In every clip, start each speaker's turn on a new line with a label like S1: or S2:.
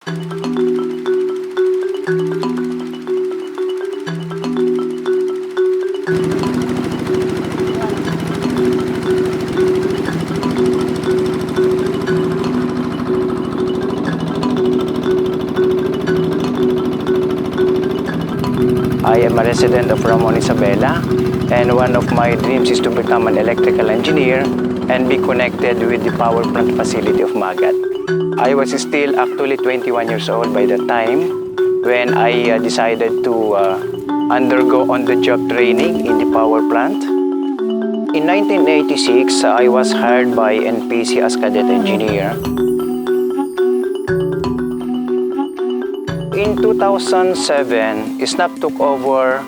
S1: I am a resident of Ramon Isabela, and one of my dreams is to become an electrical engineer and be connected with the power plant facility of Magat. I was still actually 21 years old by the time when I decided to undergo on-the-job training in the power plant. In 1986, I was hired by NPC as cadet engineer. In 2007, SNAP took over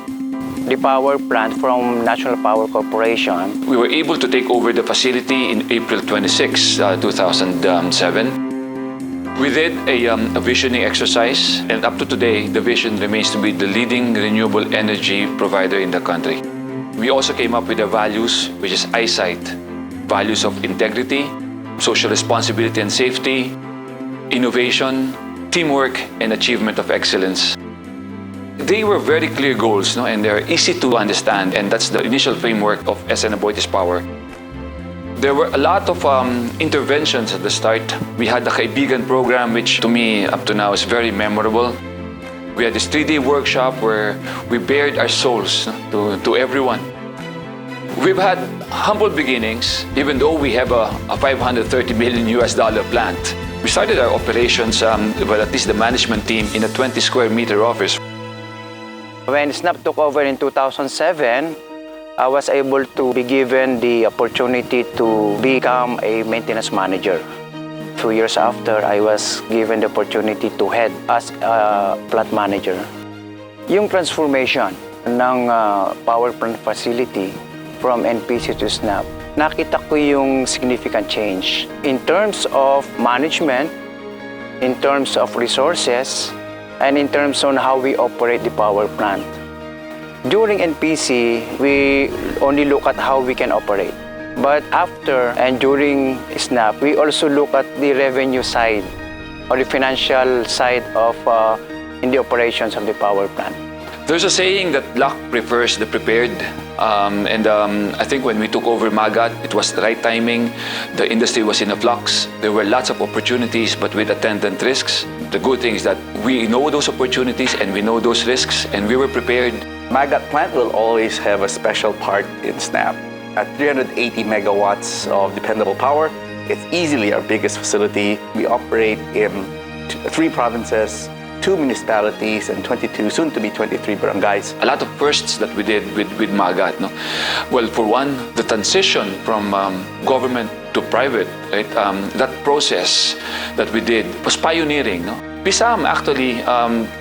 S1: the power plant from National Power Corporation.
S2: We were able to take over the facility in April 26, 2007. We did a visioning exercise, and up to today, the vision remains to be the leading renewable energy provider in the country. We also came up with the values, which is eyesight, values of integrity, social responsibility and safety, innovation, teamwork, and achievement of excellence. They were very clear goals, no? And they're easy to understand, and that's the initial framework of SN Aboitiz Power. There were a lot of interventions at the start. We had the Kaibigan program, which to me, up to now, is very memorable. We had this 3-day workshop where we bared our souls, no? to everyone. We've had humble beginnings, even though we have a $530 million plant. We started our operations, well, at least the management team, in a 20 square meter office.
S1: When SNAP took over in 2007, I was able to be given the opportunity to become a maintenance manager. 2 years after, I was given the opportunity to head as a plant manager. Yung transformation ng power plant facility from NPC to SNAP, nakita ko yung significant change in terms of management, in terms of resources, and in terms on how we operate the power plant. During NPC, we only look at how we can operate. But after and during SNAP, we also look at the revenue side or the financial side of in the operations of the power plant.
S2: There's a saying that luck prefers the prepared. I think when we took over Magat, it was the right timing. The industry was in a flux. There were lots of opportunities, but with attendant risks. The good thing is that we know those opportunities and we know those risks, and we were prepared.
S3: Magat plant will always have a special part in SNAP. At 380 megawatts of dependable power, it's easily our biggest facility. We operate in 3 provinces, 2 municipalities, and 22, soon to be 23 barangays.
S2: A lot of firsts that we did with Magat. No? Well, for one, the transition from government to private, right? That process that we did was pioneering. No? PISAM actually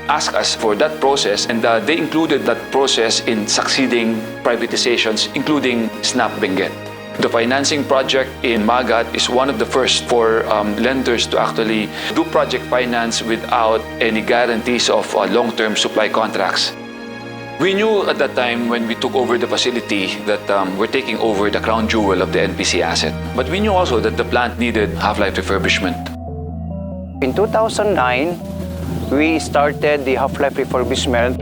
S2: asked us for that process, and they included that process in succeeding privatizations, including SNAP Benguet. The financing project in Magat is one of the first for lenders to actually do project finance without any guarantees of long-term supply contracts. We knew at that time when we took over the facility that we're taking over the crown jewel of the NPC asset. But we knew also that the plant needed half-life refurbishment.
S1: In 2009, we started the half-life refurbishment.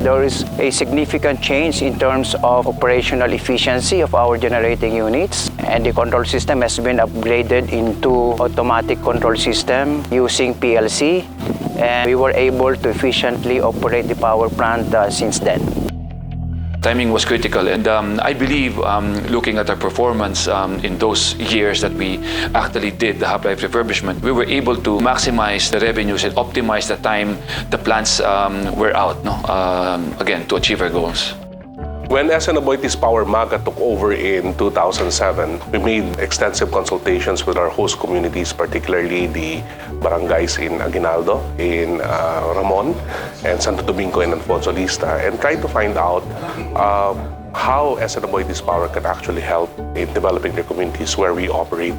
S1: There is a significant change in terms of operational efficiency of our generating units, and the control system has been upgraded into automatic control system using PLC, and we were able to efficiently operate the power plant since then.
S2: Timing was critical, and I believe, looking at our performance in those years that we actually did the half-life refurbishment, we were able to maximize the revenues and optimize the time the plants were out, no? Again, to achieve our goals.
S4: When SN Aboitiz Power Magat took over in 2007, we made extensive consultations with our host communities, particularly the barangays in Aguinaldo, in Ramon, and Santo Domingo and Alfonso Lista, and tried to find out how SN Aboitiz Power can actually help in developing the communities where we operate.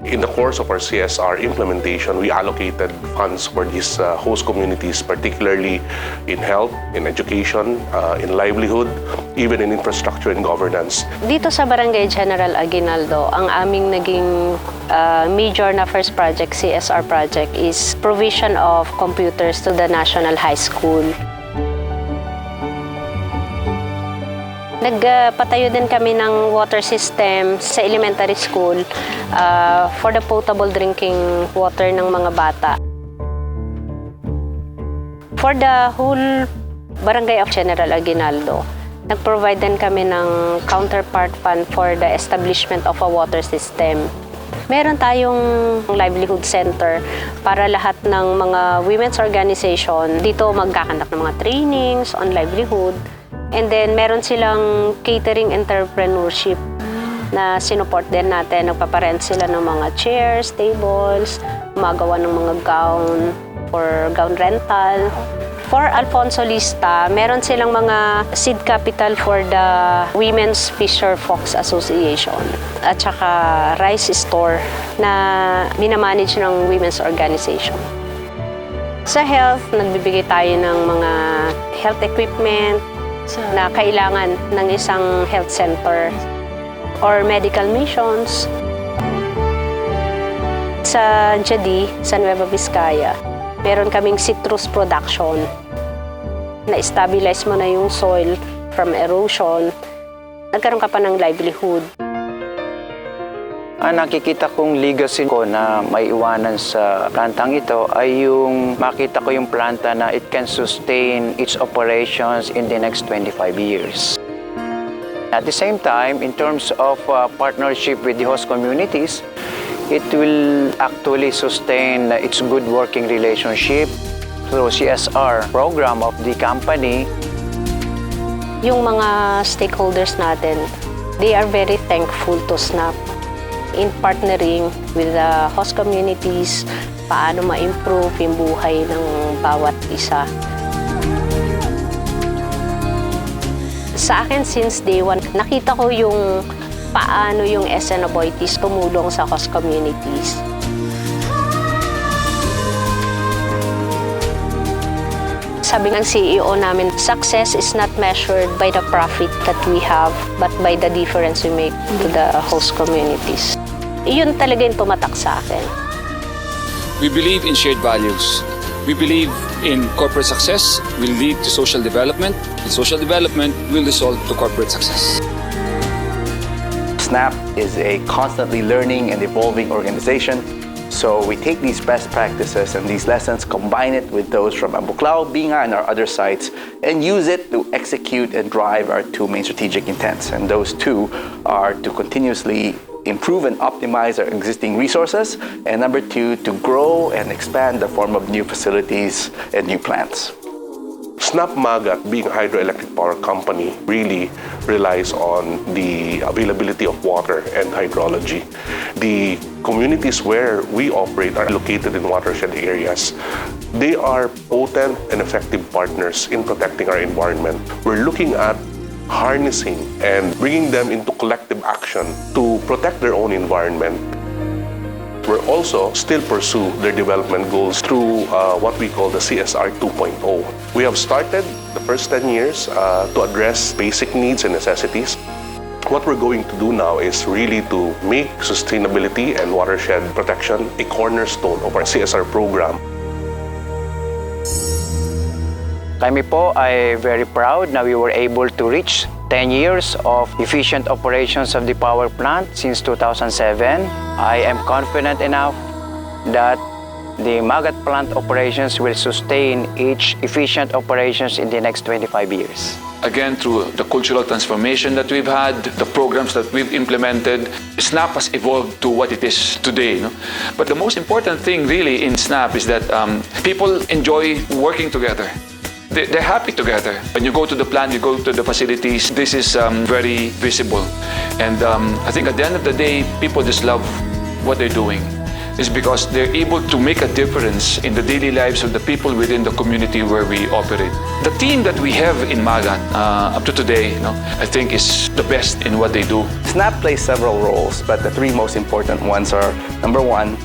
S4: In the course of our CSR implementation, we allocated funds for these host communities, particularly in health, in education, in livelihood, even in infrastructure and governance.
S5: Dito sa Barangay General Aguinaldo, ang aming naging major na first project, CSR project, is provision of computers to the National High School. Nagpatayo din kami ng water system sa elementary school for the potable drinking water ng mga bata. For the whole Barangay of General Aguinaldo, nag-provide din kami ng counterpart fund for the establishment of a water system. Meron tayong livelihood center para lahat ng mga women's organization dito magkakandak ng mga trainings on livelihood. And then meron silang catering entrepreneurship na sinuport din natin. Nagpaparent sila ng mga chairs, tables, magawa ng mga gown for gown rental. For Alfonso Lista, meron silang mga seed capital for the Women's Fisher Folks Association at saka rice store na minamanage ng women's organization. Sa health, nagbibigay tayo ng mga health equipment na kailangan ng isang health center or medical missions. Sa Jadi, sa Nueva Vizcaya, meron kaming citrus production. Na-stabilize mo na yung soil from erosion. Nagkaroon ka pa ng livelihood.
S1: Ang nakikita kong legacy ko na may iwanan sa plantang ito ay yung makita ko yung planta na it can sustain its operations in the next 25 years. At the same time, in terms of partnership with the host communities, it will actually sustain its good working relationship through CSR program of the company.
S5: Yung mga stakeholders natin, they are very thankful to SNAP in partnering with the host communities, paano ma-improve yung buhay ng bawat isa. Sa akin, since day one, nakita ko yung paano yung SN Aboitiz tumulong sa host communities. Sabi ng CEO namin, success is not measured by the profit that we have, but by the difference we make to the host communities. Iyon talaga yung tumatak sa akin.
S6: We believe in shared values. We believe in corporate success will lead to social development, and social development will result to corporate success.
S3: SNAP is a constantly learning and evolving organization. So we take these best practices and these lessons, combine it with those from Ambuklao, Binga, and our other sites, and use it to execute and drive our two main strategic intents. And those two are to continuously improve and optimize our existing resources, and number two, to grow and expand the form of new facilities and new plants.
S4: SNAP Magat, being a hydroelectric power company, really relies on the availability of water and hydrology. The communities where we operate are located in watershed areas. They are potent and effective partners in protecting our environment. We're looking at harnessing and bringing them into collective action to protect their own environment. We're also still pursue their development goals through what we call the CSR 2.0. We have started the first 10 years to address basic needs and necessities. What we're going to do now is really to make sustainability and watershed protection a cornerstone of our CSR program.
S1: Kami po ay very proud na we were able to reach 10 years of efficient operations of the power plant since 2007. I am confident enough that the Magat plant operations will sustain each efficient operations in the next 25 years.
S2: Again, through the cultural transformation that we've had, the programs that we've implemented, SNAP has evolved to what it is today. No? But the most important thing really in SNAP is that people enjoy working together. They're happy together. When you go to the plant, you go to the facilities, this is very visible. And I think at the end of the day, people just love what they're doing. It's because they're able to make a difference in the daily lives of the people within the community where we operate. The team that we have in Magat up to today, I think is the best in what they do.
S3: SNAP plays several roles, but the three most important ones are, number one,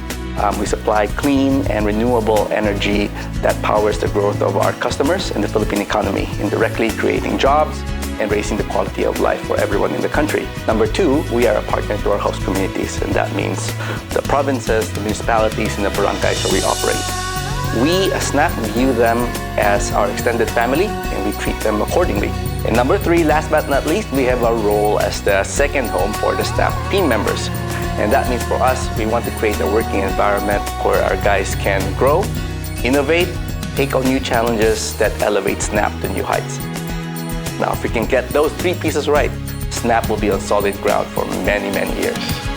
S3: we supply clean and renewable energy that powers the growth of our customers and the Philippine economy, indirectly creating jobs. and raising the quality of life for everyone in the country. Number two, we are a partner to our host communities, and that means the provinces, the municipalities, and the barangays where we operate. We, as SNAP, view them as our extended family, and we treat them accordingly. And number three, last but not least, we have our role as the second home for the SNAP team members. And that means for us, we want to create a working environment where our guys can grow, innovate, take on new challenges that elevate SNAP to new heights. Now, if we can get those three pieces right, SNAP will be on solid ground for many, many years.